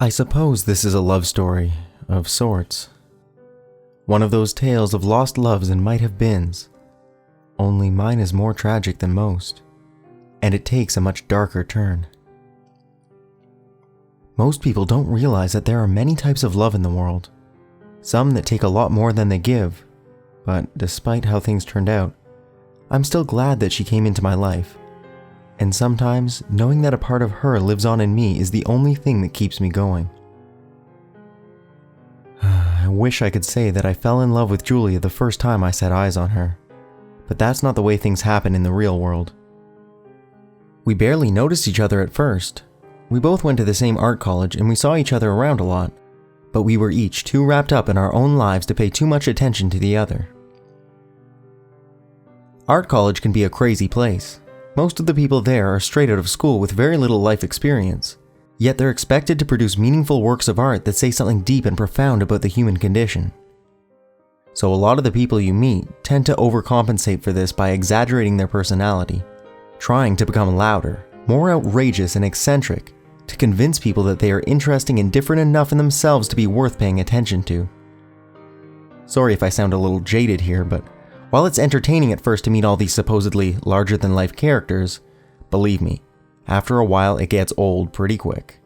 I suppose this is a love story, of sorts. One of those tales of lost loves and might-have-beens. Only mine is more tragic than most, and it takes a much darker turn. Most people don't realize that there are many types of love in the world. Some that take a lot more than they give, but despite how things turned out, I'm still glad that she came into my life. And sometimes, knowing that a part of her lives on in me is the only thing that keeps me going. I wish I could say that I fell in love with Julia the first time I set eyes on her, but that's not the way things happen in the real world. We barely noticed each other at first. We both went to the same art college and we saw each other around a lot, but we were each too wrapped up in our own lives to pay too much attention to the other. Art college can be a crazy place. Most of the people there are straight out of school with very little life experience, yet they're expected to produce meaningful works of art that say something deep and profound about the human condition. So a lot of the people you meet tend to overcompensate for this by exaggerating their personality, trying to become louder, more outrageous and eccentric, to convince people that they are interesting and different enough in themselves to be worth paying attention to. Sorry if I sound a little jaded here, but while it's entertaining at first to meet all these supposedly larger-than-life characters, believe me, after a while it gets old pretty quick.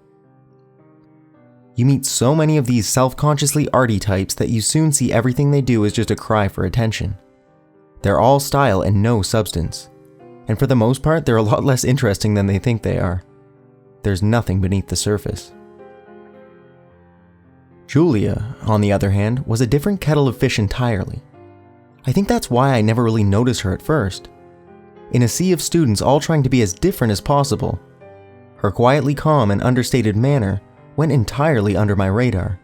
You meet so many of these self-consciously arty types that you soon see everything they do as just a cry for attention. They're all style and no substance, and for the most part they're a lot less interesting than they think they are. There's nothing beneath the surface. Julia, on the other hand, was a different kettle of fish entirely. I think that's why I never really noticed her at first. In a sea of students all trying to be as different as possible, her quietly calm and understated manner went entirely under my radar.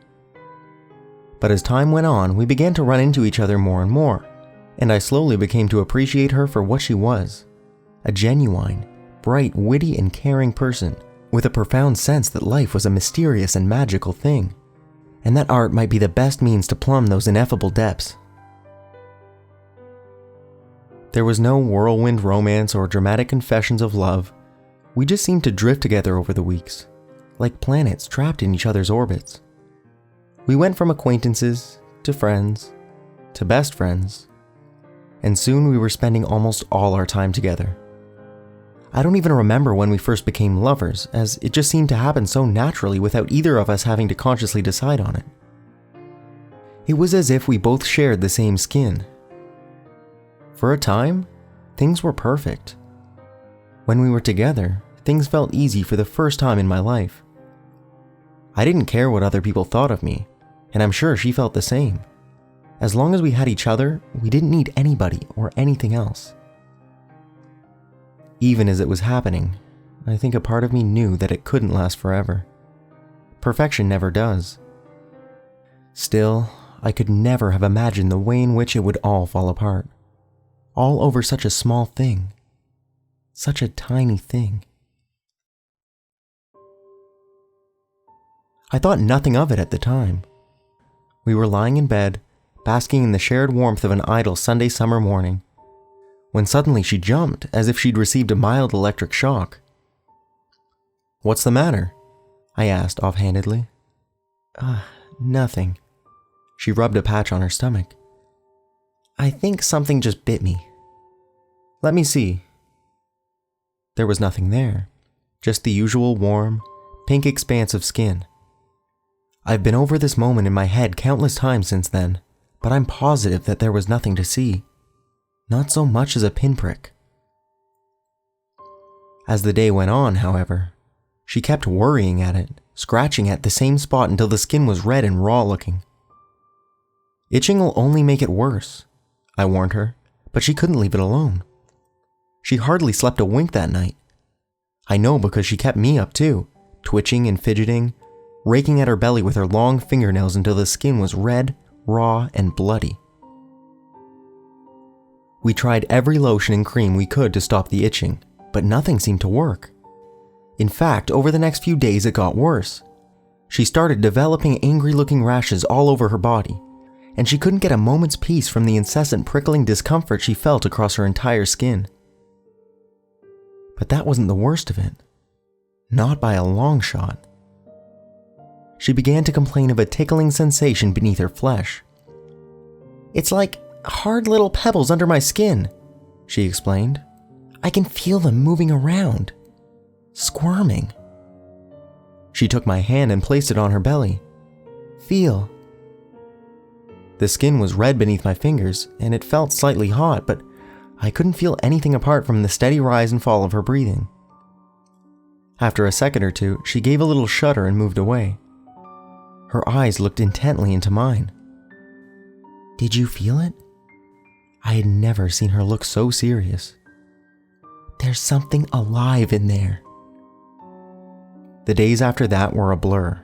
But as time went on, we began to run into each other more and more, and I slowly became to appreciate her for what she was. A genuine, bright, witty, and caring person, with a profound sense that life was a mysterious and magical thing, and that art might be the best means to plumb those ineffable depths. There was no whirlwind romance or dramatic confessions of love. We just seemed to drift together over the weeks, like planets trapped in each other's orbits. We went from acquaintances, to friends, to best friends, and soon we were spending almost all our time together. I don't even remember when we first became lovers, as it just seemed to happen so naturally without either of us having to consciously decide on it. It was as if we both shared the same skin. For a time, things were perfect. When we were together, things felt easy for the first time in my life. I didn't care what other people thought of me, and I'm sure she felt the same. As long as we had each other, we didn't need anybody or anything else. Even as it was happening, I think a part of me knew that it couldn't last forever. Perfection never does. Still, I could never have imagined the way in which it would all fall apart. All over such a small thing. Such a tiny thing. I thought nothing of it at the time. We were lying in bed, basking in the shared warmth of an idle Sunday summer morning, when suddenly she jumped as if she'd received a mild electric shock. "What's the matter?" I asked offhandedly. Nothing." She rubbed a patch on her stomach. "I think something just bit me." "Let me see." There was nothing there, just the usual warm, pink expanse of skin. I've been over this moment in my head countless times since then, but I'm positive that there was nothing to see. Not so much as a pinprick. As the day went on, however, she kept worrying at it, scratching at the same spot until the skin was red and raw looking. "Itching will only make it worse," I warned her, but she couldn't leave it alone. She hardly slept a wink that night. I know because she kept me up too, twitching and fidgeting, raking at her belly with her long fingernails until the skin was red, raw, and bloody. We tried every lotion and cream we could to stop the itching, but nothing seemed to work. In fact, over the next few days it got worse. She started developing angry-looking rashes all over her body, and she couldn't get a moment's peace from the incessant prickling discomfort she felt across her entire skin. But that wasn't the worst of it. Not by a long shot. she began to complain of a tickling sensation beneath her flesh. "It's like hard little pebbles under my skin," she explained. "I can feel them moving around, squirming." She took my hand and placed it on her belly. "Feel." The skin was red beneath my fingers, and it felt slightly hot, but I couldn't feel anything apart from the steady rise and fall of her breathing. After a second or two, she gave a little shudder and moved away. Her eyes looked intently into mine. "Did you feel it?" I had never seen her look so serious. "There's something alive in there." The days after that were a blur.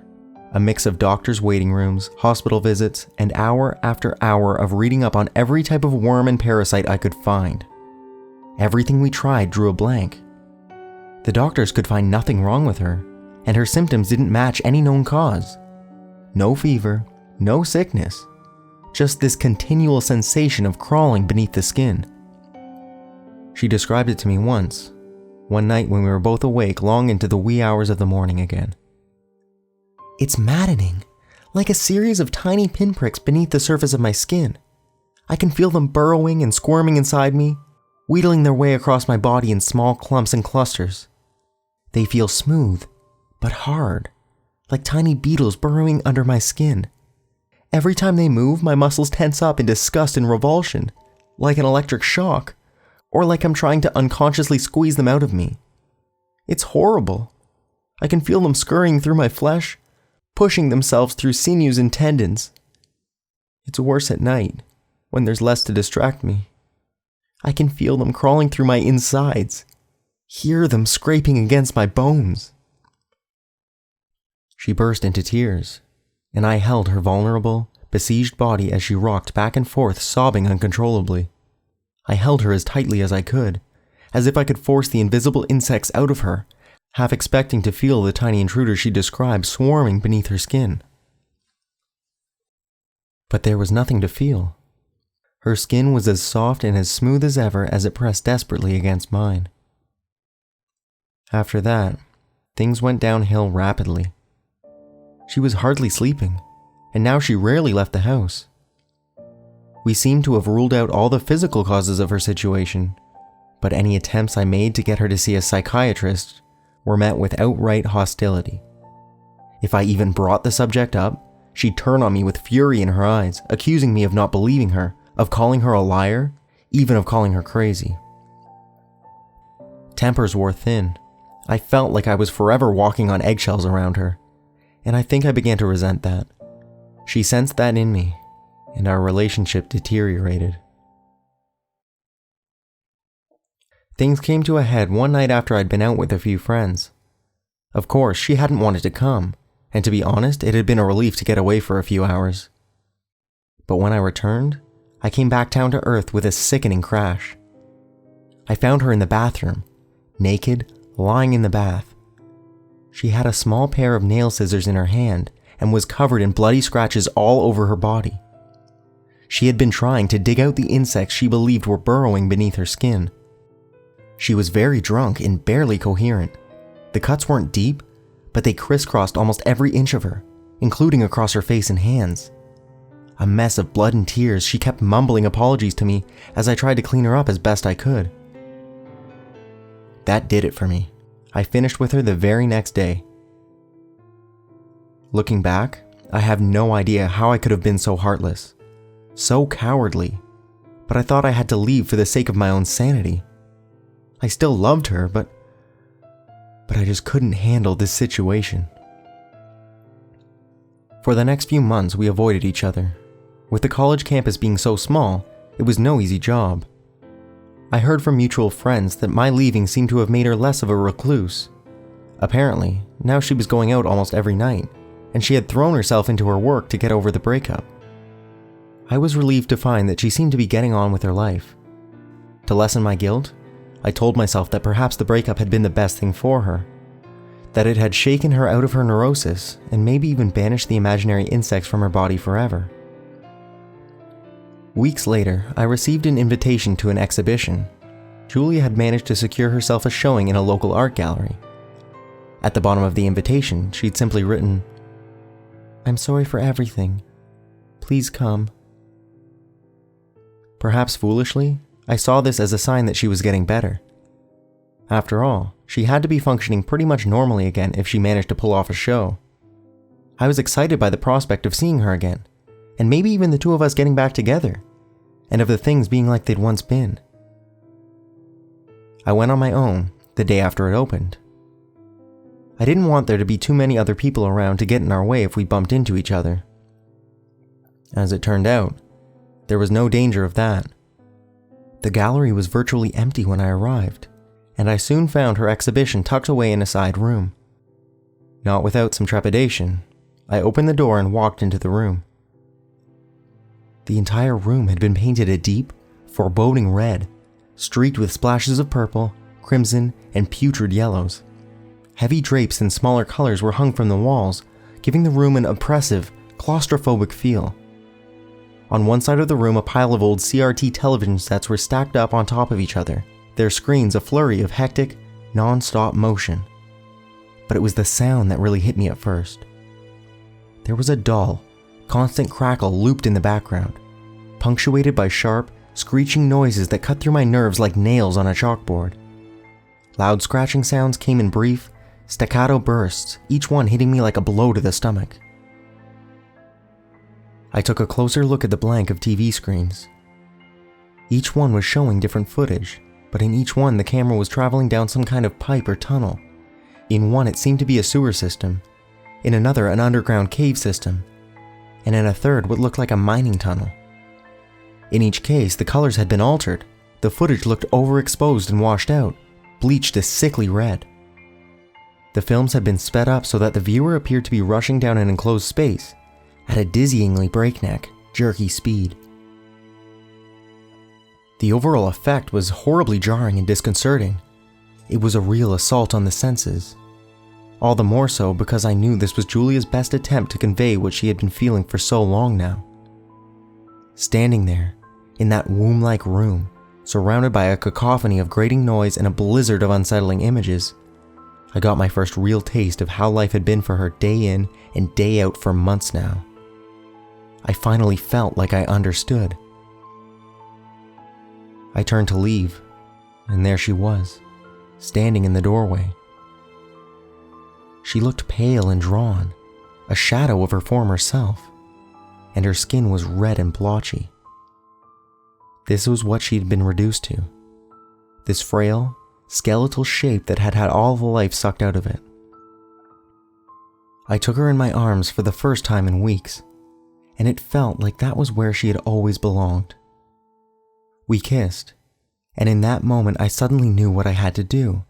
A mix of doctors' waiting rooms, hospital visits, and hour after hour of reading up on every type of worm and parasite I could find. Everything we tried drew a blank. The doctors could find nothing wrong with her, and her symptoms didn't match any known cause. No fever, no sickness, just this continual sensation of crawling beneath the skin. She described it to me once, one night when we were both awake long into the wee hours of the morning again. "It's maddening, like a series of tiny pinpricks beneath the surface of my skin. I can feel them burrowing and squirming inside me, wheedling their way across my body in small clumps and clusters. They feel smooth, but hard, like tiny beetles burrowing under my skin. Every time they move, my muscles tense up in disgust and revulsion, like an electric shock, or like I'm trying to unconsciously squeeze them out of me. It's horrible. I can feel them scurrying through my flesh, pushing themselves through sinews and tendons. It's worse at night, when there's less to distract me. I can feel them crawling through my insides, hear them scraping against my bones." She burst into tears, and I held her vulnerable, besieged body as she rocked back and forth, sobbing uncontrollably. I held her as tightly as I could, as if I could force the invisible insects out of her, half expecting to feel the tiny intruders she described swarming beneath her skin. But there was nothing to feel. Her skin was as soft and as smooth as ever as it pressed desperately against mine. After that, things went downhill rapidly. She was hardly sleeping, and now she rarely left the house. We seemed to have ruled out all the physical causes of her situation, but any attempts I made to get her to see a psychiatrist were met with outright hostility. If I even brought the subject up, she'd turn on me with fury in her eyes, accusing me of not believing her, of calling her a liar, even of calling her crazy. Tempers wore thin. I felt like I was forever walking on eggshells around her, and I think I began to resent that. She sensed that in me, and our relationship deteriorated. Things came to a head one night after I'd been out with a few friends. Of course, she hadn't wanted to come, and to be honest, it had been a relief to get away for a few hours. But when I returned, I came back down to earth with a sickening crash. I found her in the bathroom, naked, lying in the bath. She had a small pair of nail scissors in her hand and was covered in bloody scratches all over her body. She had been trying to dig out the insects she believed were burrowing beneath her skin. She was very drunk and barely coherent. The cuts weren't deep, but they crisscrossed almost every inch of her, including across her face and hands. A mess of blood and tears, she kept mumbling apologies to me as I tried to clean her up as best I could. That did it for me. I finished with her the very next day. Looking back, I have no idea how I could have been so heartless, so cowardly, but I thought I had to leave for the sake of my own sanity. I still loved her, but I just couldn't handle this situation. For the next few months, we avoided each other. With the college campus being so small, it was no easy job. I heard from mutual friends that my leaving seemed to have made her less of a recluse. Apparently, now she was going out almost every night, and she had thrown herself into her work to get over the breakup. I was relieved to find that she seemed to be getting on with her life. To lessen my guilt, I told myself that perhaps the breakup had been the best thing for her, that it had shaken her out of her neurosis and maybe even banished the imaginary insects from her body forever. Weeks later, I received an invitation to an exhibition. Julia had managed to secure herself a showing in a local art gallery. At the bottom of the invitation, she'd simply written, I'm sorry for everything. Please come." Perhaps foolishly, I saw this as a sign that she was getting better. After all, she had to be functioning pretty much normally again if she managed to pull off a show. I was excited by the prospect of seeing her again, and maybe even the two of us getting back together, and of the things being like they'd once been. I went on my own the day after it opened. I didn't want there to be too many other people around to get in our way if we bumped into each other. As it turned out, there was no danger of that. The gallery was virtually empty when I arrived, and I soon found her exhibition tucked away in a side room. Not without some trepidation, I opened the door and walked into the room. The entire room had been painted a deep, foreboding red, streaked with splashes of purple, crimson, and putrid yellows. Heavy drapes in smaller colors were hung from the walls, giving the room an oppressive, claustrophobic feel. On one side of the room, a pile of old CRT television sets were stacked up on top of each other, their screens a flurry of hectic, non-stop motion. But it was the sound that really hit me at first. There was a dull, constant crackle looped in the background, punctuated by sharp, screeching noises that cut through my nerves like nails on a chalkboard. Loud scratching sounds came in brief, staccato bursts, each one hitting me like a blow to the stomach. I took a closer look at the blank of TV screens. Each one was showing different footage, but in each one the camera was traveling down some kind of pipe or tunnel. In one it seemed to be a sewer system, in another an underground cave system, and in a third what looked like a mining tunnel. In each case the colors had been altered, the footage looked overexposed and washed out, bleached a sickly red. The films had been sped up so that the viewer appeared to be rushing down an enclosed space at a dizzyingly breakneck, jerky speed. The overall effect was horribly jarring and disconcerting. It was a real assault on the senses. All the more so because I knew this was Julia's best attempt to convey what she had been feeling for so long now. Standing there, in that womb-like room, surrounded by a cacophony of grating noise and a blizzard of unsettling images, I got my first real taste of how life had been for her day in and day out for months now. I finally felt like I understood. I turned to leave, and there she was, standing in the doorway. She looked pale and drawn, a shadow of her former self, and her skin was red and blotchy. This was what she'd been reduced to, this frail, skeletal shape that had had all the life sucked out of it. I took her in my arms for the first time in weeks, and it felt like that was where she had always belonged. We kissed, and in that moment I suddenly knew what I had to do,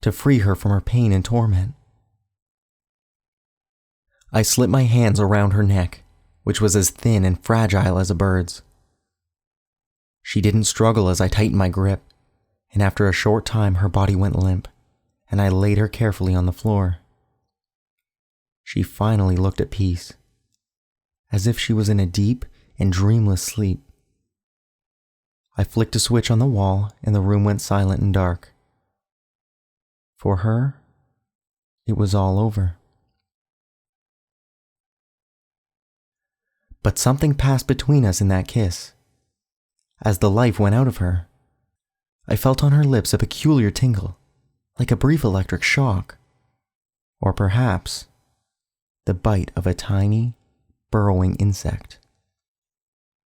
to free her from her pain and torment. I slipped my hands around her neck, which was as thin and fragile as a bird's. She didn't struggle as I tightened my grip, and after a short time her body went limp, and I laid her carefully on the floor. She finally looked at peace, as if she was in a deep and dreamless sleep. I flicked a switch on the wall and the room went silent and dark. For her, it was all over. But something passed between us in that kiss. As the life went out of her, I felt on her lips a peculiar tingle, like a brief electric shock, or perhaps the bite of a tiny, burrowing insect.